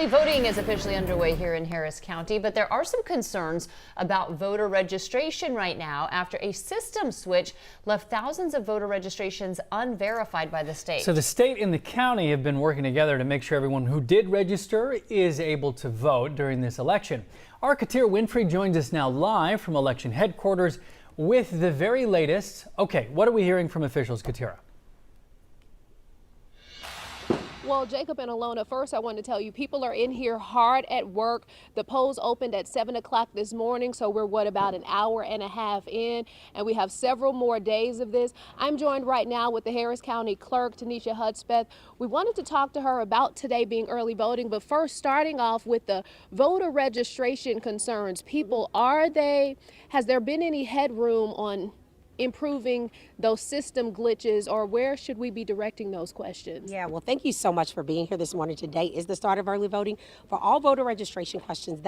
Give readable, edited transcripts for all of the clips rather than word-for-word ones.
Early voting is officially underway here in Harris County, but there are some concerns about voter registration right now after a system switch left thousands of voter registrations unverified by the state. So the state and the county have been working together to make sure everyone who did register is able to vote during this election. Our Katir Winfrey joins us now live from election headquarters with the very latest. Okay, what are we hearing from officials, Katira? Well, Jacob and Alona, first I want to tell you people are in here hard at work. The polls opened at 7 o'clock this morning, so we're about an hour and a half in, and we have several more days of this. I'm joined right now with the Harris County Clerk, Tanisha Hudspeth. We wanted to talk to her about today being early voting, but first starting off with the voter registration concerns. People, has there been any headroom on improving those system glitches, or where should we be directing those questions? Yeah, well, thank you so much for being here this morning. Today is the start of early voting. For all voter registration questions,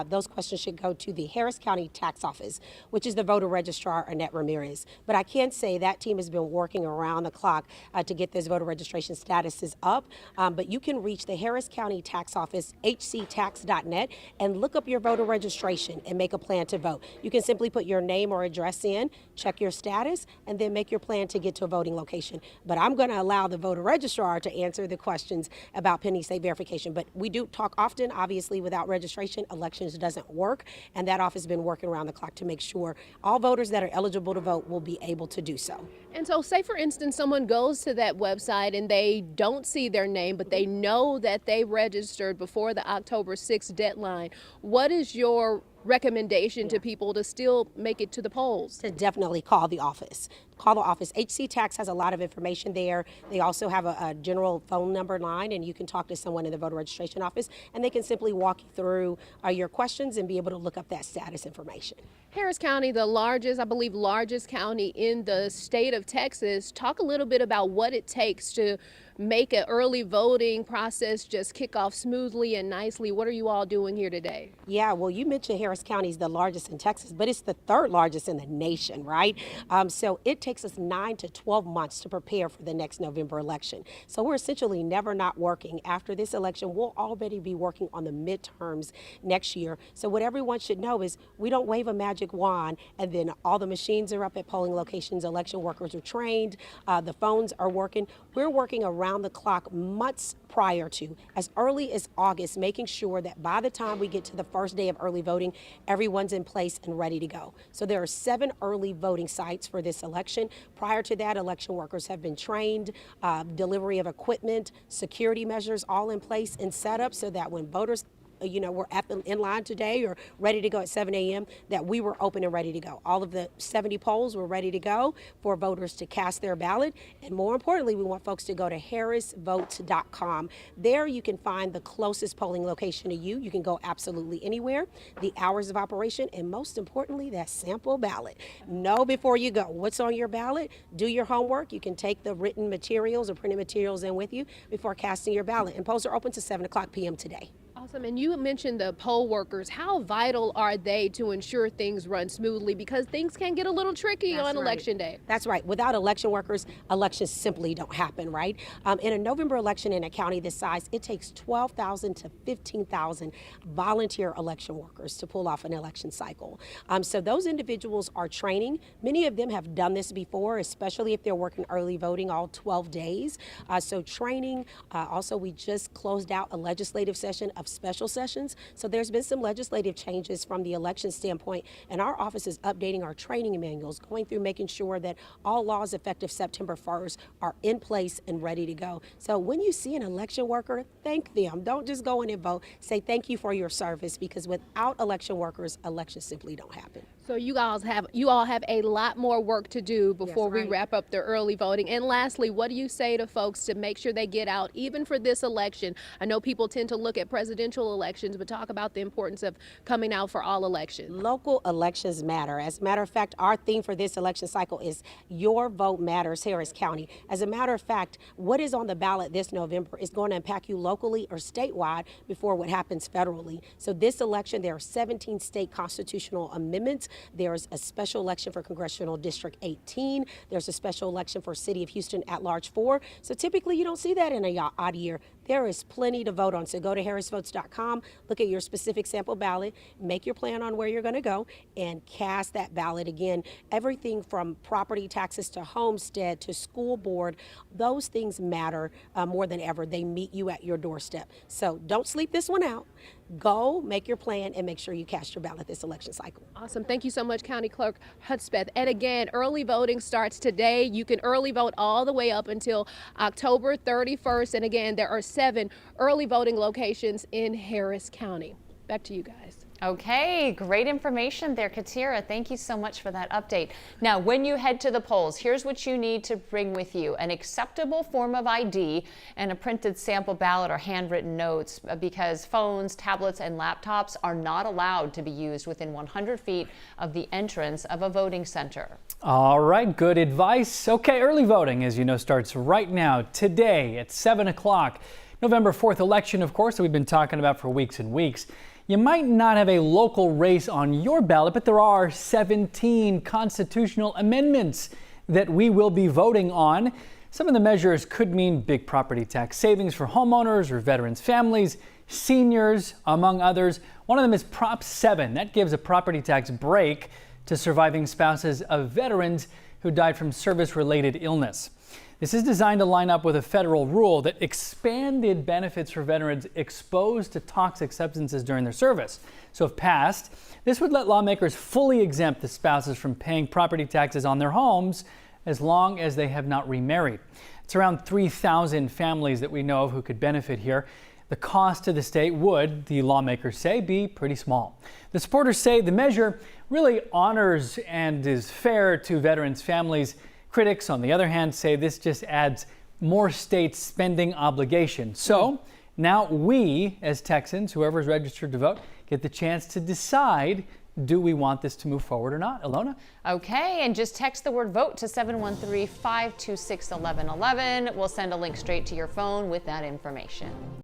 those questions should go to the Harris County Tax Office, which is the voter registrar, Annette Ramirez. But I can say that team has been working around the clock to get those voter registration statuses up. But you can reach the Harris County Tax Office, hctax.net, and look up your voter registration and make a plan to vote. You can simply put your name or address in, check your status, and then make your plan to get to a voting location. But I'm going to allow the voter registrar to answer the questions about pending state verification. But we do talk often, obviously, without registration, elections doesn't work, and that office has been working around the clock to make sure all voters that are eligible to vote will be able to do so. And so say, for instance, someone goes to that website and they don't see their name, but they know that they registered before the October 6th deadline. What is your recommendation to people to still make it to the polls? To definitely call the office. Call the office. HC Tax has a lot of information there. They also have a general phone number line, and you can talk to someone in the voter registration office, and they can simply walk you through your questions and be able to look up that status information. Harris County, the largest, I believe, largest county in the state of Texas. Talk a little bit about what it takes to make an early voting process just kick off smoothly and nicely. What are you all doing here today? Yeah, well, you mentioned Harris County is the largest in Texas, but it's the third largest in the nation, right? So it takes us 9 to 12 months to prepare for the next November election. So we're essentially never not working. After this election, we'll already be working on the midterms next year. So what everyone should know is we don't wave a magic wand and then all the machines are up at polling locations, election workers are trained, the phones are working. We're working around the clock months prior to, as early as August, making sure that by the time we get to the first day of early voting, everyone's in place and ready to go. So there are 7 early voting sites for this election. Prior to that, election workers have been trained, delivery of equipment, security measures all in place and set up so that when voters we're in line today or ready to go at 7 a.m., that we were open and ready to go. All of the 70 polls were ready to go for voters to cast their ballot. And more importantly, we want folks to go to harrisvotes.com. There you can find the closest polling location to you. You can go absolutely anywhere, the hours of operation, and most importantly, that sample ballot. Know before you go what's on your ballot. Do your homework. You can take the written materials or printed materials in with you before casting your ballot. And polls are open to 7 o'clock p.m. today. Awesome. And you mentioned the poll workers. How vital are they to ensure things run smoothly? Because things can get a little tricky on election day. That's right. Without election workers, elections simply don't happen, right? In a November election in a county this size, it takes 12,000 to 15,000 volunteer election workers to pull off an election cycle. So those individuals are training. Many of them have done this before, especially if they're working early voting all 12 days. So training. Also, we just closed out a legislative session of special sessions. So there's been some legislative changes from the election standpoint, and our office is updating our training manuals, going through making sure that all laws effective September 1st are in place and ready to go. So when you see an election worker, thank them. Don't just go in and vote. Say thank you for your service, because without election workers, elections simply don't happen. So you all have a lot more work to do before we wrap up the early voting. And lastly, what do you say to folks to make sure they get out, even for this election? I know people tend to look at presidential elections, but talk about the importance of coming out for all elections. Local elections matter. As a matter of fact, our theme for this election cycle is Your Vote Matters, Harris County. As a matter of fact, what is on the ballot this November is going to impact you locally or statewide before what happens federally. So this election, there are 17 state constitutional amendments. There's a special election for Congressional District 18. There's a special election for City of Houston at Large 4. So typically you don't see that in a odd year. There is plenty to vote on. So go to harrisvotes.com, look at your specific sample ballot, make your plan on where you're going to go, and cast that ballot. Again, everything from property taxes to homestead to school board, those things matter more than ever. They meet you at your doorstep. So don't sleep this one out. Go, make your plan, and make sure you cast your ballot this election cycle. Awesome. Thank you so much, County Clerk Hudspeth. And again, early voting starts today. You can early vote all the way up until October 31st. And again, there are 7 early voting locations in Harris County. Back to you guys. Okay, great information there, Katira. Thank you so much for that update. Now, when you head to the polls, here's what you need to bring with you: an acceptable form of ID and a printed sample ballot or handwritten notes, because phones, tablets, and laptops are not allowed to be used within 100 feet of the entrance of a voting center. All right, good advice. Okay, early voting, as you know, starts right now, today at 7 o'clock. November 4th election, of course, that we've been talking about for weeks and weeks. You might not have a local race on your ballot, but there are 17 constitutional amendments that we will be voting on. Some of the measures could mean big property tax savings for homeowners or veterans' families, seniors, among others. One of them is Prop 7. That gives a property tax break to surviving spouses of veterans who died from service-related illness. This is designed to line up with a federal rule that expanded benefits for veterans exposed to toxic substances during their service. So if passed, this would let lawmakers fully exempt the spouses from paying property taxes on their homes as long as they have not remarried. It's around 3,000 families that we know of who could benefit here. The cost to the state would, the lawmakers say, be pretty small. The supporters say the measure really honors and is fair to veterans' families. Critics, on the other hand, say this just adds more state spending obligation. So now we, as Texans, whoever's registered to vote, get the chance to decide, do we want this to move forward or not? Alona? Okay, and just text the word VOTE to 713-526-1111. We'll send a link straight to your phone with that information.